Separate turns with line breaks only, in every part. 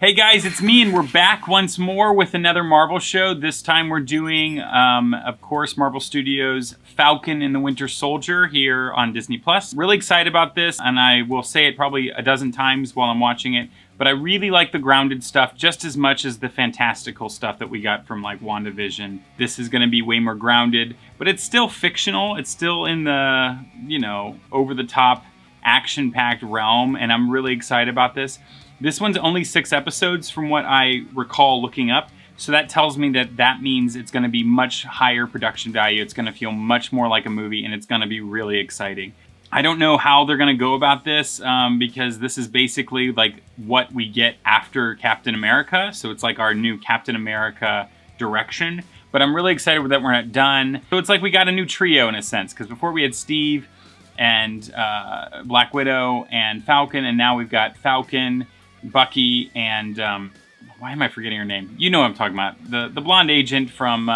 Hey guys, it's me, and we're back once more with another Marvel show. This time we're doing, of course, Marvel Studios' Falcon and the Winter Soldier here on Disney+. Really excited about this, and I will say it probably a dozen times while I'm watching it, but I really like the grounded stuff just as much as the fantastical stuff that we got from like WandaVision. This is going to be way more grounded, but it's still fictional. It's still in the, you know, over-the-top, action-packed realm, and I'm really excited about this. This one's only 6 episodes from what I recall looking up, so that tells me that that means it's going to be much higher production value. It's going to feel much more like a movie, and it's going to be really exciting. I don't know how they're going to go about this because this is basically like what we get after Captain America, so it's like our new Captain America direction, but I'm really excited that we're not done. So it's like we got a new trio in a sense, because before we had Steve and Black Widow and Falcon, and now we've got Falcon, Bucky, and why am I forgetting her name? You know what I'm talking about. The blonde agent from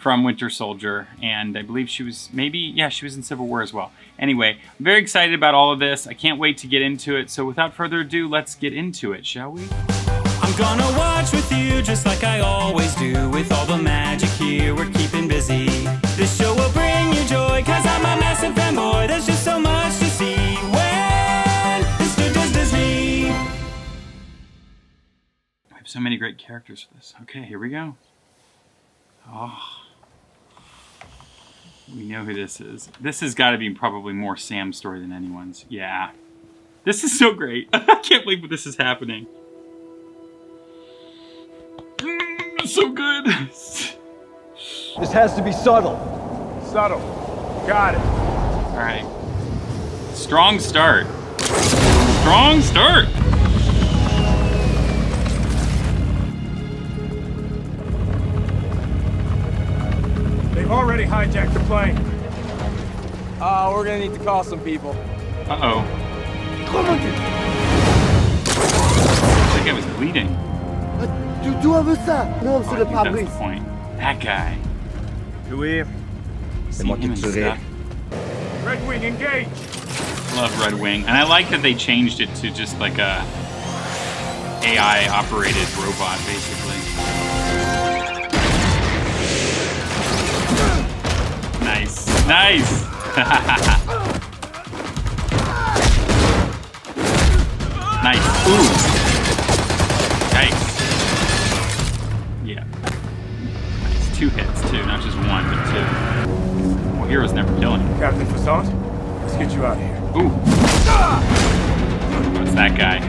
Winter Soldier, and I believe she was she was in Civil War as well. Anyway, I'm very excited about all of this. I can't wait to get into it. So without further ado, let's get into it, shall we?
I'm gonna watch with you just like I always do. With all the magic here, we're keeping busy. This show will bring you joy, cause I'm a massive fanboy. There's just so much to see when Mr. Does Disney.
So many great characters for this. Okay, here we go. Oh, we know who this is. This has got to be probably more Sam's story than anyone's. Yeah, this is so great. I can't believe this is happening. It's so good.
This has to be subtle.
Subtle. Got it.
All right. Strong start. Strong start.
They've already hijacked the plane.
We're gonna need to call some people.
Uh-oh. That guy was bleeding.
Tu as vu ça? Non,
Oh, I think that's the point. That guy.
Louis.
Seen him and stuff.
Red Wing, engage!
Love Red Wing. And I like that they changed it to just like a AI-operated robot, basically. Nice. Nice! Nice. Ooh. Yikes. Yeah. Nice. 2 hits, too. Not just 1, but 2. Well, heroes never killing.
Captain Fassant, let's get you out of here.
Ooh. What's that guy?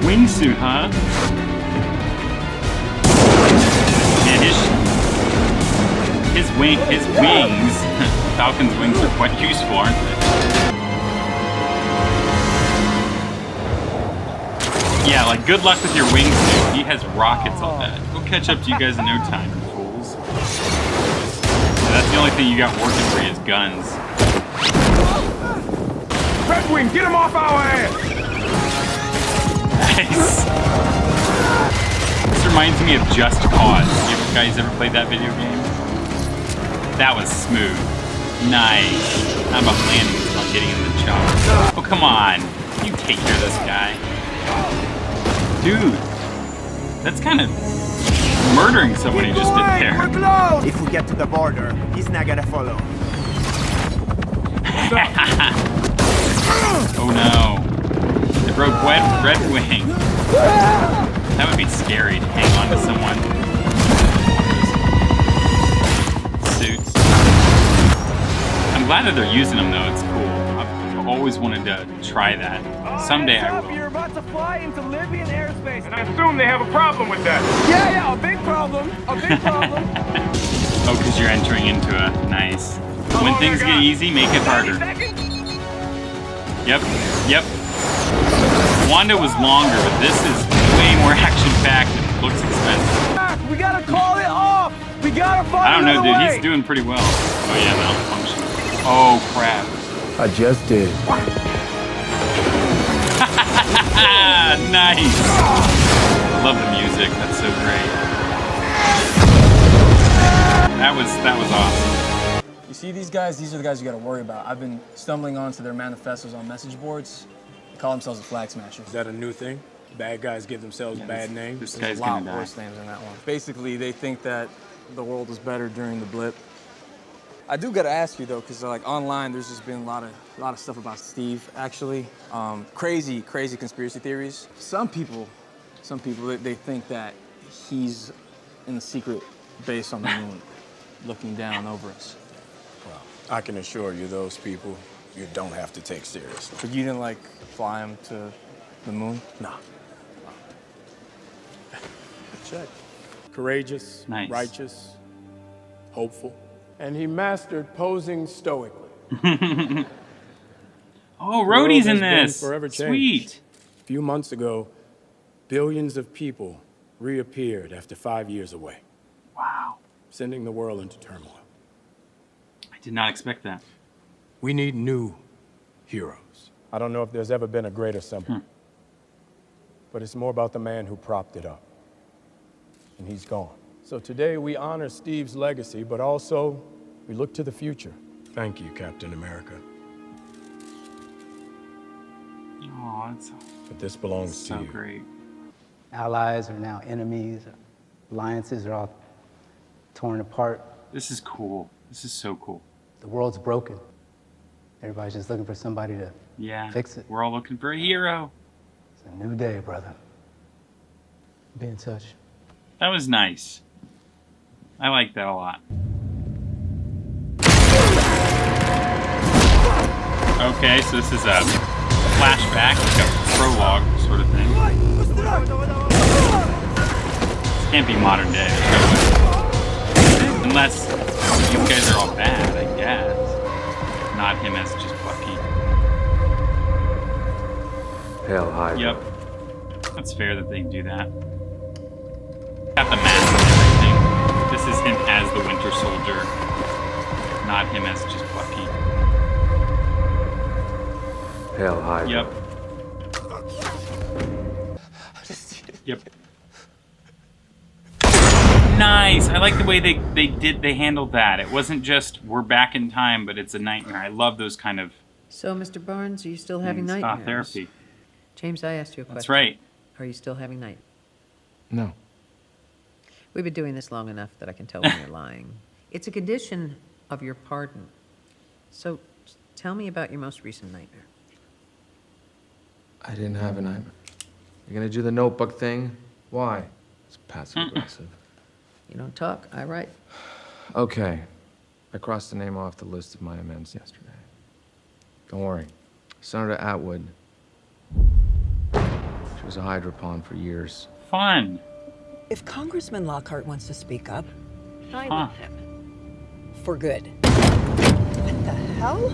Wingsuit, huh? Man, his wings, Falcon's wings are quite useful, aren't they? Yeah, like good luck with your wingsuit. He has rockets on that. We'll catch up to you guys in no time, you fools. Yeah, that's the only thing you got working for you is guns.
Red Wing, get him off our ass!
Nice. This reminds me of Just Cause. You guys ever played that video game? That was smooth. Nice. How about landing this one, getting in the chopper? Oh, come on. You take care of this guy. Dude. That's kind of murdering someone he just did there.
If we get to the border, he's not gonna follow.
Oh no. They broke Red Wing. That would be scary to hang on to someone. Suits. I'm glad that they're using them though, it's cool. I've always wanted to try that. Someday I will.
You're about to fly into Libyan airspace.
And I assume they have a problem with that.
Yeah, a big problem. A big problem.
Oh, because you're entering into a nice. When things get easy, make it harder. Yep. Wanda was longer, but this is way more action-packed and looks expensive.
We gotta call it off. We gotta find
I don't know, dude.
way.
He's doing pretty well. Oh yeah, malfunction. Oh crap.
I just did.
Nice. I love the music. That's so great. That was awesome.
see these guys? These are the guys you gotta worry about. I've been stumbling onto their manifestos on message boards. They call themselves the Flag Smashers.
Is that a new thing? Bad guys give themselves bad names?
This
There's
guy's
a lot
gonna die.
worse names than that one. Basically, they think that the world was better during the blip. I do gotta ask you though, because like online, there's just been a lot of stuff about Steve. Actually, crazy conspiracy theories. Some people, they think that he's in the secret base on the moon, looking down over us.
Well, I can assure you, those people, you don't have to take seriously.
But you didn't like fly him to the moon?
Nah. Check. Courageous,
Nice.
righteous, hopeful. And he mastered posing stoically.
Oh, Rhodey's in
has been
this.
forever changed.
Sweet.
A few months ago, billions of people reappeared after 5 years away,
Wow.
sending the world into turmoil.
I did not expect that.
We need new heroes. I don't know if there's ever been a greater symbol, but it's more about the man who propped it up. And he's gone. So today we honor Steve's legacy, but also we look to the future. Thank you, Captain America.
Oh, that's
But this belongs
so
to you.
great.
Allies are now enemies. Alliances are all torn apart.
This is cool. This is so cool.
The world's broken. Everybody's just looking for somebody to
Yeah.
fix it.
We're all looking for a hero.
It's a new day, brother. Be in touch.
That was nice. I like that a lot. Okay, so this is a flashback, like a prologue sort of thing. This can't be modern day. There's no way. Unless you guys are all bad, I guess. Not him as just Bucky.
Hell, Hydra.
Yep. That's fair that they do that. Got the mask and everything. This is him as the Winter Soldier. Not him as just Bucky.
Hell, Hydra.
Yep. Yep. Nice. I like the way they handled that. It wasn't just we're back in time, but it's a nightmare. I love those kind of
So, Mr. Barnes, are you still having
things.
nightmares?
Therapy.
James, I asked you a question.
That's right.
Are you still having night?
No.
We've been doing this long enough that I can tell when you're lying. It's a condition of your pardon. So, tell me about your most recent nightmare.
I didn't have a nightmare. You're gonna do the notebook thing? Why? It's passive aggressive.
You don't talk, I write.
Okay. I crossed the name off the list of my amends yesterday. Don't worry. Senator Atwood. She was a Hydra pawn for years.
Fun.
If Congressman Lockhart wants to speak up,
Huh.
for good. What the hell?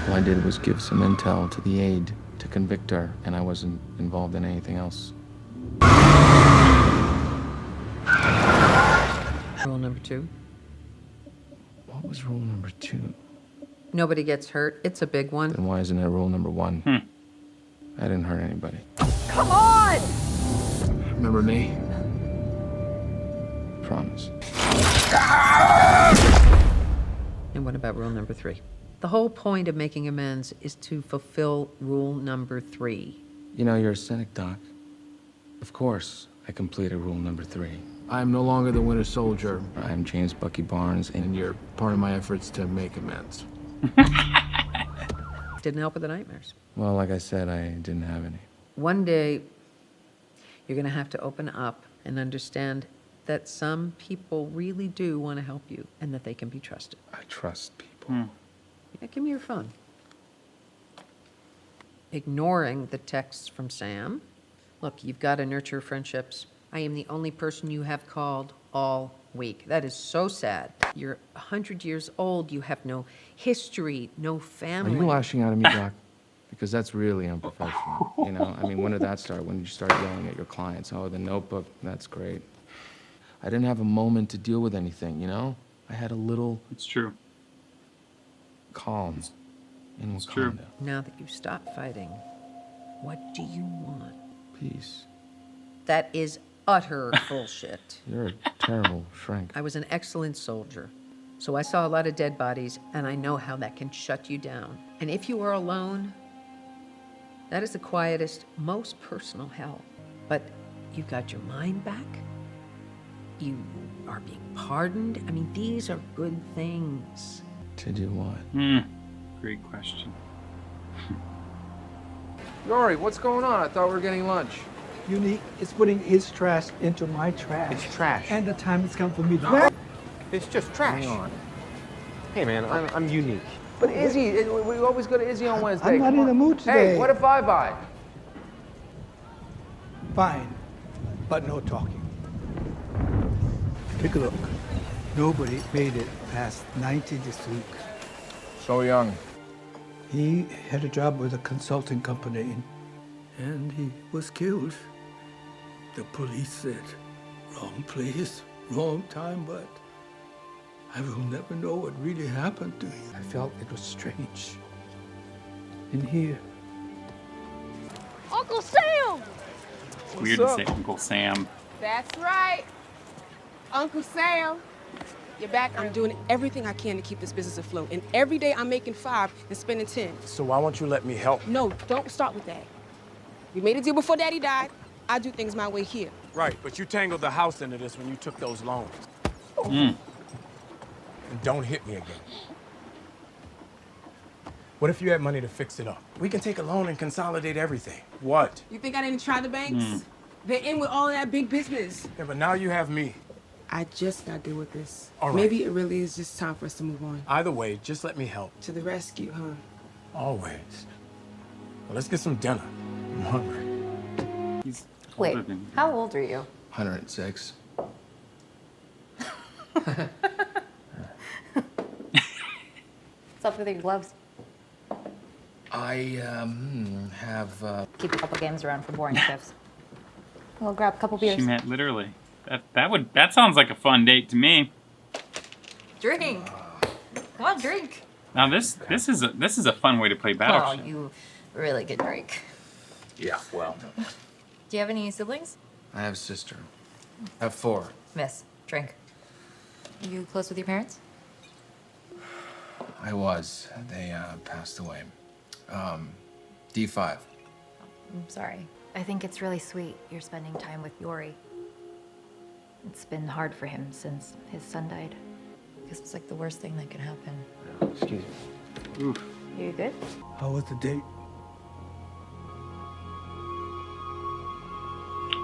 All I did was give some intel to the aide to convict her, and I wasn't involved in anything else.
Rule number 2.
What was rule number 2?
Nobody gets hurt. It's a big one.
Then why isn't it rule number 1? I didn't hurt anybody.
Come on!
Remember me? Promise.
And what about rule number 3? The whole point of making amends is to fulfill rule number 3.
You know, you're a cynic, Doc. Of course, I completed rule number 3. I am no longer the Winter Soldier. I am James Bucky Barnes, and you're part of my efforts to make amends.
Didn't help with the nightmares.
Well, like I said, I didn't have any.
One day, you're going to have to open up and understand that some people really do want to help you and that they can be trusted.
I trust people.
Yeah, give me your phone. Ignoring the texts from Sam. Look, you've got to nurture friendships. I am the only person you have called all week. That is so sad. You're 100 years old. You have no history, no
Are
family.
you lashing out at me, Doc? Because that's really unprofessional. You know, I mean, when did that start? When did you start yelling at your clients? Oh, the notebook, that's great. I didn't have a moment to deal with anything, you know? I had a little
It's true.
calm in
It's true.
Wakanda.
Now that you've stopped fighting, what do you want?
Peace.
That is utter bullshit.
You're a terrible shrink.
I was an excellent soldier. So I saw a lot of dead bodies, and I know how that can shut you down. And if you are alone, that is the quietest, most personal hell. But you've got your mind back. You are being pardoned. I mean, these are good things.
To do what?
Great question.
Rory, what's going on? I thought we were getting lunch.
Unique is putting his trash into my trash.
It's trash.
And the time has come for me to...
It's just trash.
Hang on.
Hey, man, I'm unique.
But Izzy, we always go to Izzy on Wednesday.
I'm not
Come
in the
on.
mood today.
Hey, what if I buy?
Fine, but no talking. Take a look. Nobody made it past 90 this week.
So young.
He had a job with a consulting company, and he was killed. The police said, wrong place, wrong time, but I will never know what really happened to him. I felt it was strange. In here.
Uncle Sam!
It's weird to say Uncle Sam.
That's right. Uncle Sam. You're back. I'm doing everything I can to keep this business afloat. And every day I'm making 5 and spending 10.
So why won't you let me help?
No, don't start with that. We made a deal before Daddy died. I do things my way here.
Right, but you tangled the house into this when you took those loans. And don't hit me again. What if you had money to fix it up? We can take a loan and consolidate everything. What?
You think I didn't try the banks? They're in with all that big business.
Yeah, but now you have me.
I just gotta deal with this.
All right.
Maybe it really is just time for us to move on.
Either way, just let me help.
To the rescue, huh?
Always. Well, let's get some dinner. I'm hungry.
He's
Wait,
older than you.
how old are you?
106.
What's up with your gloves?
I have.
Keep a couple games around for boring shifts. We'll grab a couple beers.
She meant literally. That sounds like a fun date to me.
Drink. Come on, drink.
Now this is a fun way to play
Oh,
Battleship.
you really good drink.
Yeah, well.
Do you have any siblings?
I have a sister. I have 4.
Miss, drink. You close with your parents?
I was. They passed away. D5.
I'm sorry. I think it's really sweet you're spending time with Yori. It's been hard for him since his son died. I guess it's like the worst thing that can happen.
Excuse me.
Oof.
You good?
How was the date?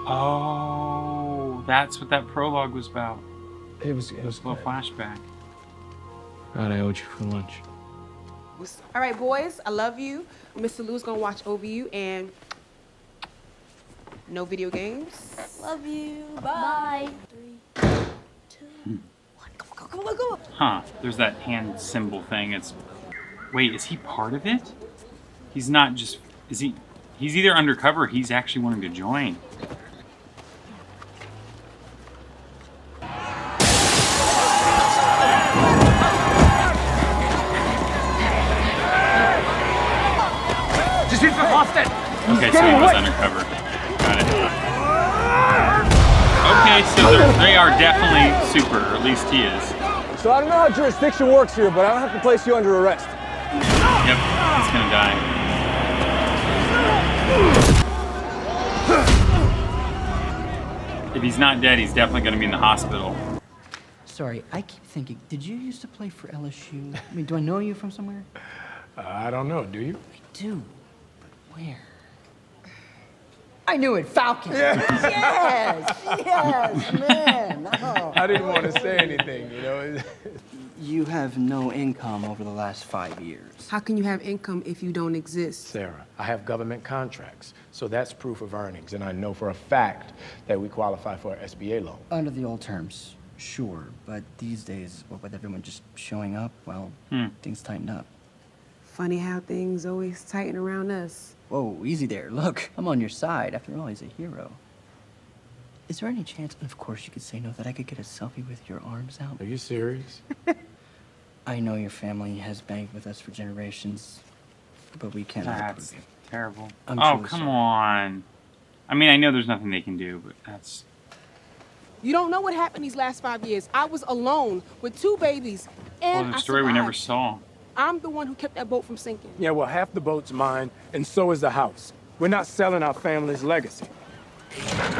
Oh, that's what that prologue was about.
It was
A little flashback.
God, I owed you for lunch.
All right, boys, I love you. Mr. Lou's gonna watch over you, and no video games.
Love you. Bye.
3, 2, 1. Go.
Huh? There's that hand symbol thing. Wait, is he part of it? He's not just. Is he? He's either undercover. Or he's actually wanting to join. Okay, so he was undercover. Got it. Okay, so they are definitely super, or at least he is.
So I don't know how jurisdiction works here, but I don't have to place you under arrest.
Yep, he's gonna die. If he's not dead, he's definitely gonna be in the hospital.
Sorry, I keep thinking, did you used to play for LSU? I mean, do I know you from somewhere?
I don't know, do you?
I do, but where? I knew it, Falcon. Yeah. Yes, man. Oh.
I didn't want to say anything, you know.
You have no income over the last 5 years.
How can you have income if you don't exist?
Sarah, I have government contracts, so that's proof of earnings, and I know for a fact that we qualify for an SBA loan.
Under the old terms, sure, but these days, with everyone just showing up, well, things tighten up.
Funny how things always tighten around us.
Whoa, easy there. Look, I'm on your side. After all, he's a hero. Is there any chance, and of course you could say no, that I could get a selfie with your arms out?
Are you serious?
I know your family has banked with us for generations, but we can't
That's
approve you.
terrible.
I'm
Oh,
truly
come
sorry.
on. I mean, I know there's nothing they can do, but that's...
You don't know what happened these last 5 years. I was alone with 2 babies, and
Well,
I
the story we never
survived.
saw.
I'm the one who kept that boat from sinking.
Yeah, well, half the boat's mine, and so is the house. We're not selling our family's legacy.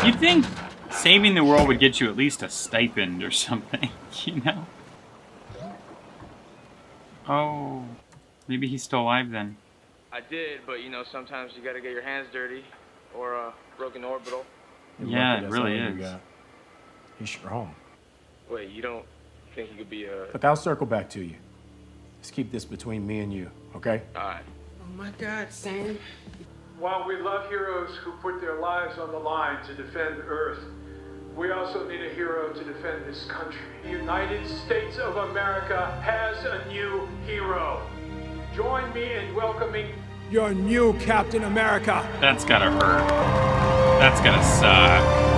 You'd think saving the world would get you at least a stipend or something, you know? Oh, maybe he's still alive then.
I did, but you know, sometimes you gotta get your hands dirty or a broken orbital.
Yeah, it really is.
He's strong.
Wait, you don't think he could be a...
Look, I'll circle back to you. Let's keep this between me and you, okay?
All right.
Oh my God, Sam.
While we love heroes who put their lives on the line to defend Earth, we also need a hero to defend this country. The United States of America has a new hero. Join me in welcoming
your new Captain America.
That's gotta hurt. That's gotta suck.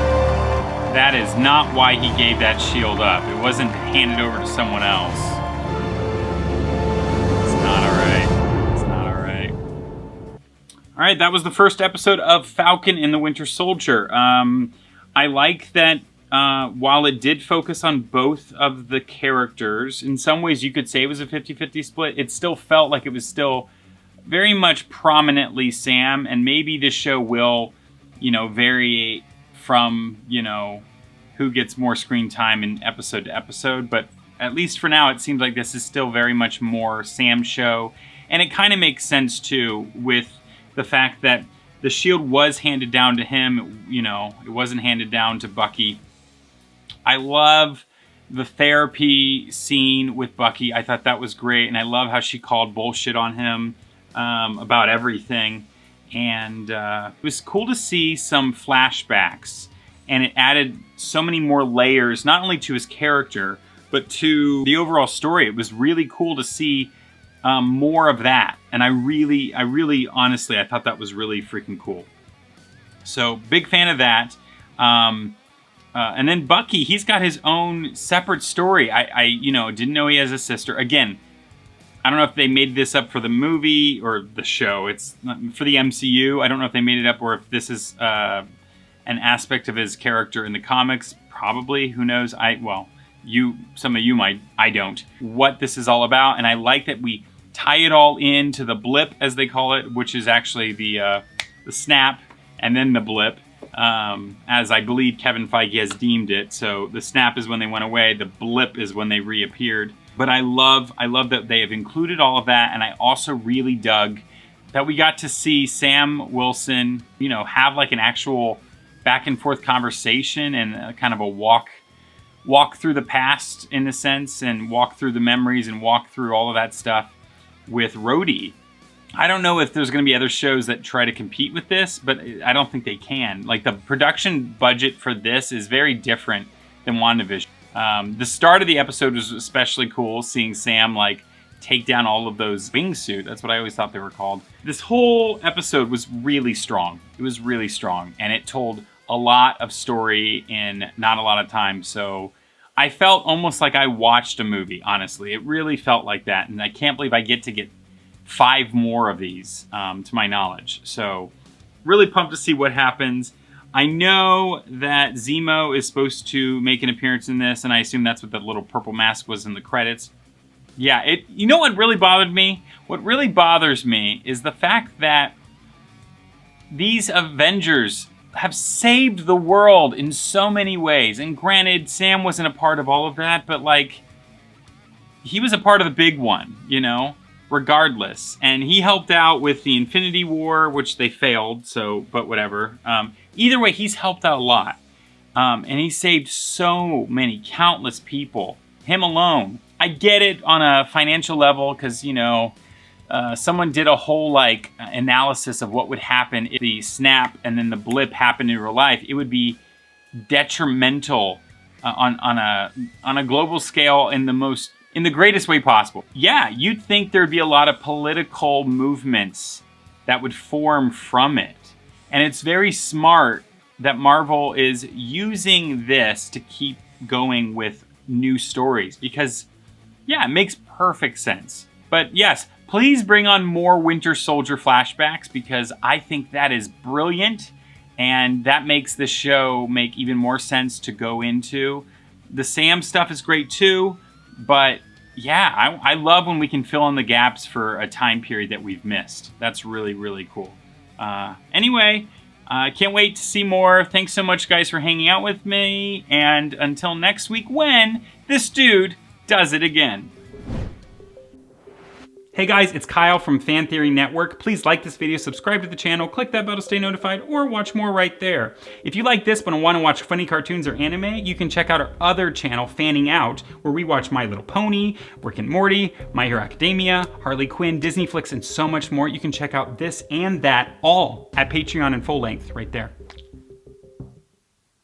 That is not why he gave that shield up. It wasn't handed over to someone else. It's not alright. It's not alright. Alright, that was the first episode of Falcon and the Winter Soldier. I like that while it did focus on both of the characters, in some ways you could say it was a 50-50 split, it still felt like it was still very much prominently Sam, and maybe this show will, you know, vary from, you know, who gets more screen time in episode to episode, but at least for now it seems like this is still very much more Sam's show, and it kind of makes sense too with the fact that the shield was handed down to him, you know, it wasn't handed down to Bucky. I love the therapy scene with Bucky. I thought that was great, and I love how she called bullshit on him about everything. And it was cool to see some flashbacks, and it added so many more layers, not only to his character, but to the overall story. It was really cool to see more of that. And I really, honestly, I thought that was really freaking cool. So, big fan of that. And then Bucky, he's got his own separate story. I you know, didn't know he has a sister. Again, I don't know if they made this up for the movie or the show. It's not, for the MCU. I don't know if they made it up or if this is an aspect of his character in the comics. Probably. Who knows? Some of you might. I don't. What this is all about. And I like that we tie it all into the blip, as they call it, which is actually the snap and then the blip, as I believe Kevin Feige has deemed it. So the snap is when they went away. The blip is when they reappeared. But I love that they have included all of that, and I also really dug that we got to see Sam Wilson, you know, have like an actual back and forth conversation and kind of a walk through the past in a sense, and walk through the memories and walk through all of that stuff with Rhodey. I don't know if there's going to be other shows that try to compete with this, but I don't think they can. Like, the production budget for this is very different than WandaVision. The start of the episode was especially cool, seeing Sam like take down all of those wingsuit. That's what I always thought they were called. This whole episode was really strong. It was really strong, and it told a lot of story in not a lot of time. So I felt almost like I watched a movie, honestly. It really felt like that, and I can't believe I get 5 more of these, to my knowledge. So really pumped to see what happens. I know that Zemo is supposed to make an appearance in this, and I assume that's what the little purple mask was in the credits. Yeah, you know what really bothered me? What really bothers me is the fact that these Avengers have saved the world in so many ways. And granted, Sam wasn't a part of all of that, but like, he was a part of the big one, you know? Regardless. And he helped out with the Infinity War, which they failed, so, but whatever. Either way, he's helped out a lot. And he saved so many, countless people. Him alone. I get it on a financial level, because, you know, someone did a whole, like, analysis of what would happen if the snap and then the blip happened in real life. It would be detrimental on a global scale in the greatest way possible. Yeah, you'd think there'd be a lot of political movements that would form from it. And it's very smart that Marvel is using this to keep going with new stories, because, yeah, it makes perfect sense. But yes, please bring on more Winter Soldier flashbacks, because I think that is brilliant. and that makes the show make even more sense to go into. The Sam stuff is great too, but yeah, I love when we can fill in the gaps for a time period that we've missed. That's really, really cool. Anyway, I can't wait to see more. Thanks so much, guys, for hanging out with me. And until next week, when this dude does it again. Hey guys, it's Kyle from Fan Theory Network. Please like this video, subscribe to the channel, click that bell to stay notified, or watch more right there. If you like this but want to watch funny cartoons or anime, you can check out our other channel, Fanning Out, where we watch My Little Pony, Rick and Morty, My Hero Academia, Harley Quinn, Disney Flicks, and so much more. You can check out this and that all at Patreon in full length right there.